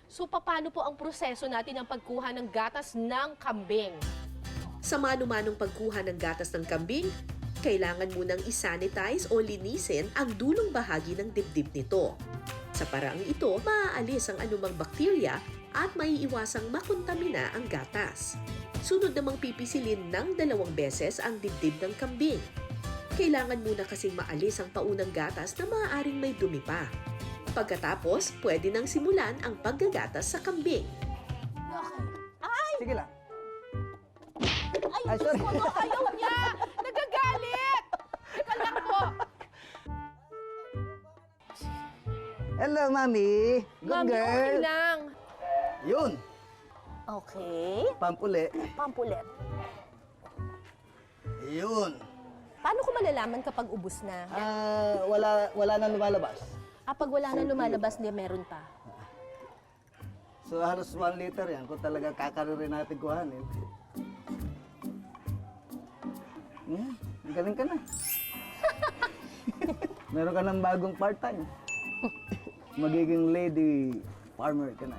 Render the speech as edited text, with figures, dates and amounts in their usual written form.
So paano po ang proseso natin ng pagkuha ng gatas ng kambing? Sa mano-manong pagkuha ng gatas ng kambing, kailangan munang isanitize o linisin ang dulong bahagi ng dibdib nito. Sa paraang ito, maaalis ang anumang bakterya at maiiwasang makontamina ang gatas. Sunod namang pipisilin ng 2 beses ang dibdib ng kambing. Kailangan muna kasing maalis ang paunang gatas na maaaring may dumi pa. Pagkatapos, pwede nang simulan ang paggagatas sa kambing. Sige lang. Ay, sorry. Diyos ko, no, ayaw niya! Nagagalit! Teka lang po. Hello, Mami. Good Mami, okay girl. lang. Yun. Okay. Pampuli. Pampulit. Yun. Paano ko malalaman kapag ubus na? Wala nang lumalabas. Pag wala na lumalabas, di meron pa. So halos 1 liter yan kung talaga kakaririn natin kuhanin. Galing ka na. Meron ka ng bagong part-time. Magiging lady farmer ka na.